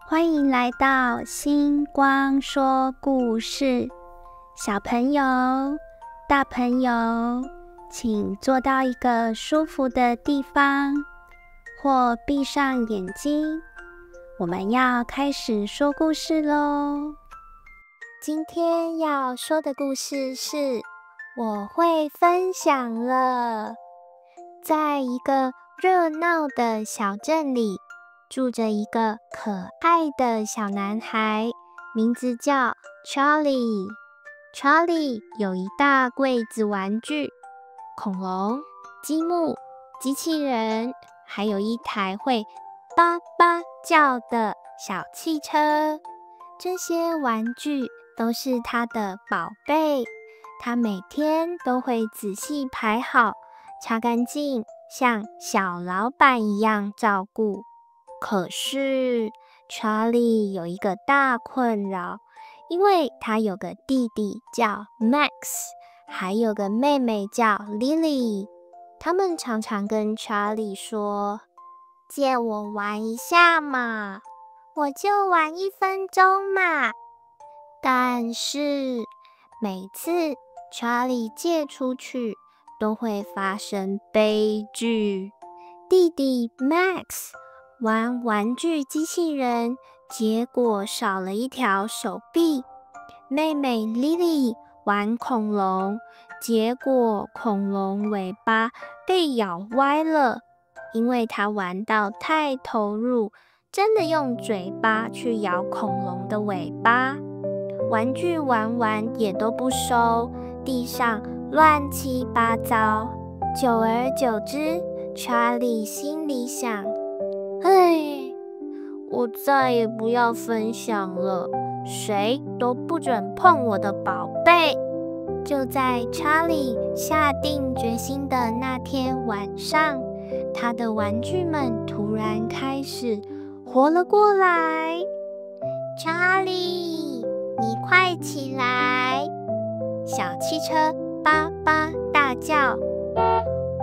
欢迎来到星光说故事。小朋友、大朋友，请坐到一个舒服的地方，或闭上眼睛。我们要开始说故事咯。今天要说的故事是我会分享了。在一个热闹的小镇里，住着一个可爱的小男孩，名字叫 Charlie。Charlie 有一大柜子玩具，恐龙、积木、机器人，还有一台会叭叭叫的小汽车。这些玩具都是他的宝贝，他每天都会仔细排好，擦干净，像小老板一样照顾。可是 Charlie 有一个大困扰，因为他有个弟弟叫 Max， 还有个妹妹叫 Lily。 他们常常跟 Charlie 说，借我玩一下嘛，我就玩1分钟嘛。但是每次 Charlie 借出去都会发生悲剧。弟弟 Max 玩玩具机器人，结果少了一条手臂。妹妹 Lily 玩恐龙，结果恐龙尾巴被咬歪了，因为她玩到太投入，真的用嘴巴去咬恐龙的尾巴。玩具玩完也都不收，地上乱七八糟。久而久之， Charlie 心里想，我再也不要分享了，谁都不准碰我的宝贝。就在 Charlie 下定决心的那天晚上，他的玩具们突然开始活了过来。Charlie， 你快起来！小汽车叭叭大叫，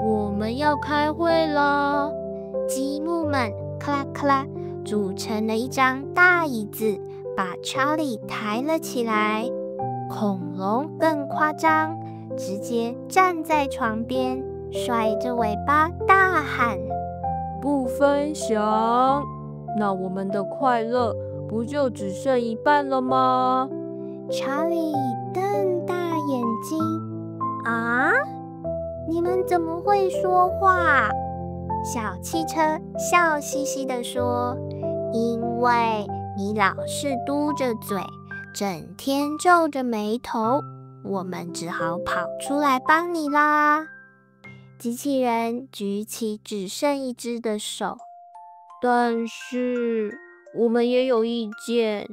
我们要开会了。积木们咔啦咔啦组成了一张大椅子，把 Charlie 抬了起来。恐龙更夸张，直接站在床边，甩着尾巴大喊，不分享，那我们的快乐不就只剩一半了吗？ Charlie 瞪大眼睛，啊？你们怎么会说话？小汽车笑嘻嘻地说，因为你老是嘟着嘴，整天皱着眉头，我们只好跑出来帮你啦。机器人举起只剩一只的手，但是我们也有意见，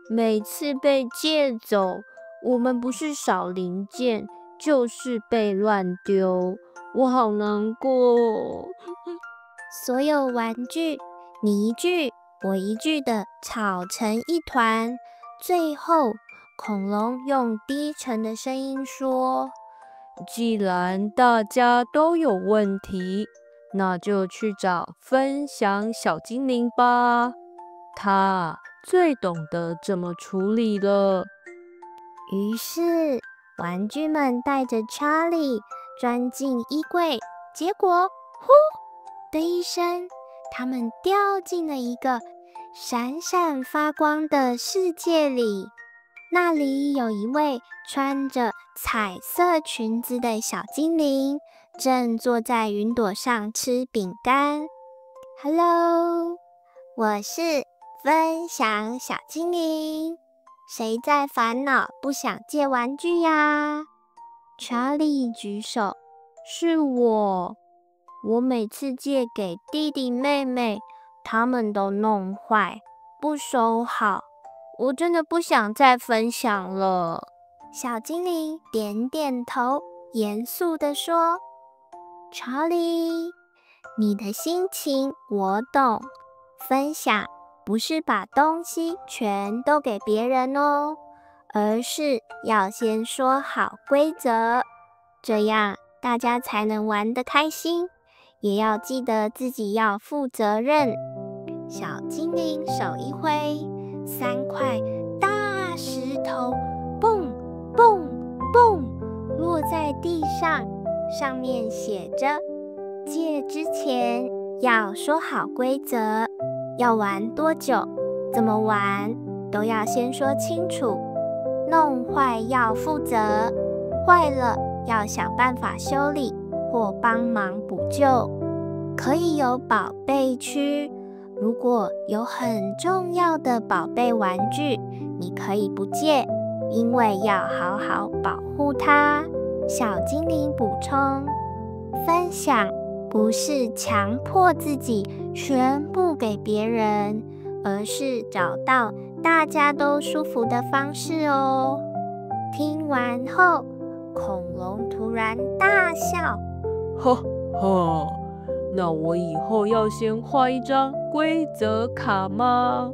每次被借走，我们不是少零件，就是被乱丢，我好难过。所有玩具你一句我一句的吵成一团，最后恐龙用低沉的声音说，既然大家都有问题，那就去找分享小精灵吧，他最懂得怎么处理了。于是玩具们带着 Charlie 钻进衣柜，结果呼的一声，他们掉进了一个闪闪发光的世界里。那里有一位穿着彩色裙子的小精灵，正坐在云朵上吃饼干。Hello， 我是分享小精灵，谁在烦恼不想借玩具呀？ Charlie 举手，是我每次借给弟弟妹妹，他们都弄坏，不收好，我真的不想再分享了。小精灵点点头，严肃地说， Charlie， 你的心情我懂，分享不是把东西全都给别人哦，而是要先说好规则，这样大家才能玩得开心，也要记得自己要负责任。小精灵手一挥，3块大石头蹦蹦蹦落在地上，上面写着：借之前要说好规则，要玩多久，怎么玩都要先说清楚，弄坏要负责，坏了要想办法修理或帮忙补救。可以有宝贝区，如果有很重要的宝贝玩具，你可以不借，因为要好好保护它。小精灵补充，分享不是强迫自己全部给别人，而是找到大家都舒服的方式哦。听完后，恐龙突然大笑，哈哈，那我以后要先画一张规则卡吗？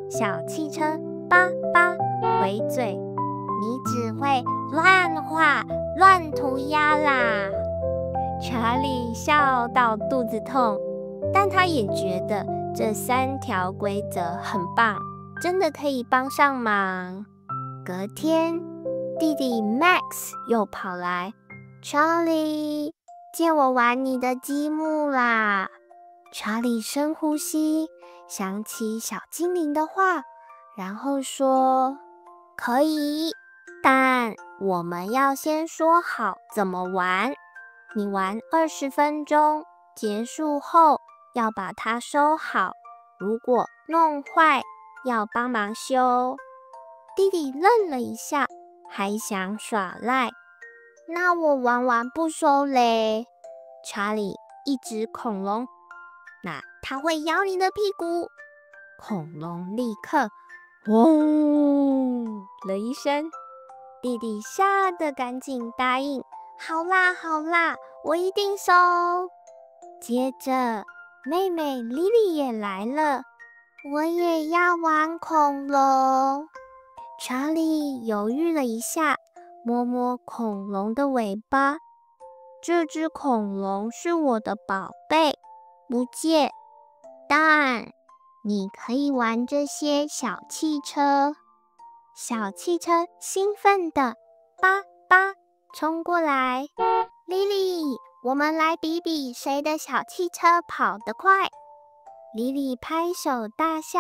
小汽车叭叭回嘴，你只会乱画乱涂鸦啦。查理笑到肚子痛，但他也觉得这3条规则很棒，真的可以帮上忙。隔天，弟弟 Max 又跑来，查理，借我玩你的积木啦。查理深呼吸，想起小精灵的话，然后说，可以，但我们要先说好怎么玩。你玩20分钟，结束后要把它收好，如果弄坏，要帮忙修。弟弟愣了一下，还想耍赖。那我玩完不收嘞？查理一指恐龙，那它会咬你的屁股。恐龙立刻嗡了一声，弟弟吓得赶紧答应，好啦好啦，我一定收。接着妹妹莉莉也来了，我也要玩恐龙。查理犹豫了一下，摸摸恐龙的尾巴，这只恐龙是我的宝贝，不借，但你可以玩这些小汽车。小汽车兴奋地叭叭冲过来，莉莉，我们来比比谁的小汽车跑得快。莉莉拍手大笑，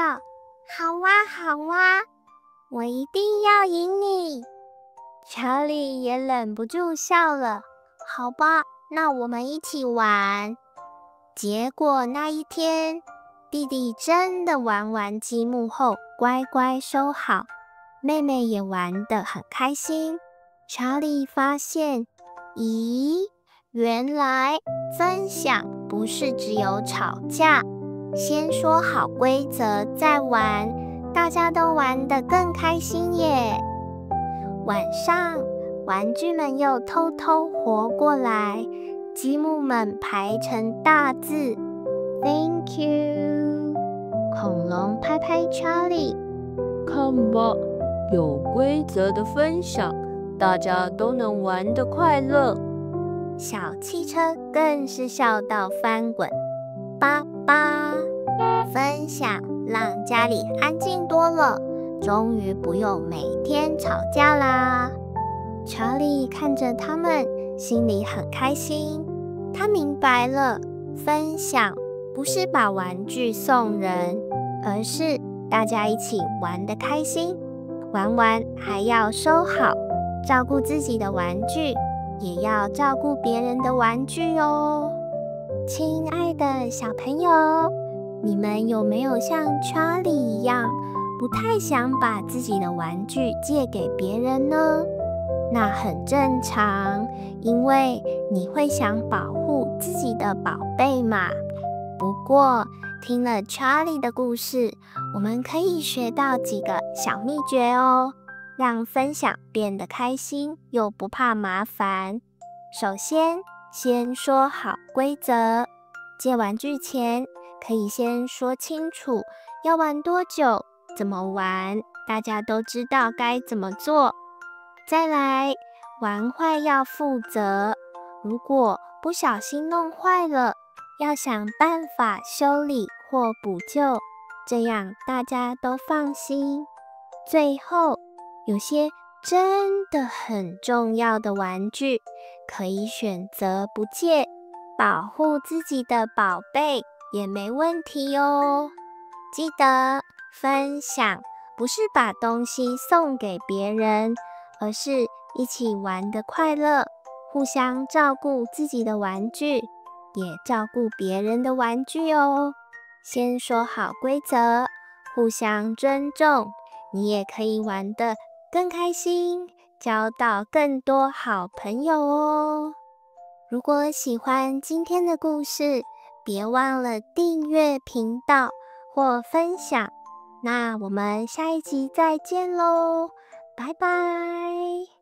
好哇好哇，我一定要赢你。查理也忍不住笑了，好吧，那我们一起玩。结果那一天，弟弟真的玩完积木后乖乖收好，妹妹也玩得很开心。查理发现，咦，原来分享不是只有吵架，先说好规则再玩，大家都玩得更开心耶。晚上，玩具们又偷偷活过来，积木们排成大字 Thank you。 恐龙拍拍查理，看吧，有规则的分享，大家都能玩得快乐。小汽车更是笑到翻滚，叭叭，分享让家里安静多了，终于不用每天吵架啦。查理看着他们，心里很开心。他明白了，分享不是把玩具送人，而是大家一起玩得开心，玩完还要收好，照顾自己的玩具，也要照顾别人的玩具哦。亲爱的小朋友，你们有没有像查理一样，不太想把自己的玩具借给别人呢？那很正常，因为你会想保护自己的宝贝嘛。不过，听了查理的故事，我们可以学到几个小秘诀哦，让分享变得开心又不怕麻烦。首先，先说好规则，借玩具前可以先说清楚要玩多久，怎么玩，大家都知道该怎么做。再来，玩坏要负责，如果不小心弄坏了，要想办法修理或补救。这样大家都放心。最后，有些真的很重要的玩具，可以选择不借，保护自己的宝贝也没问题哦。记得分享不是把东西送给别人，而是一起玩的快乐，互相照顾自己的玩具，也照顾别人的玩具哦。先说好规则，互相尊重，你也可以玩得更开心，交到更多好朋友哦。如果喜欢今天的故事，别忘了订阅频道或分享。那我们下一集再见喽，拜拜。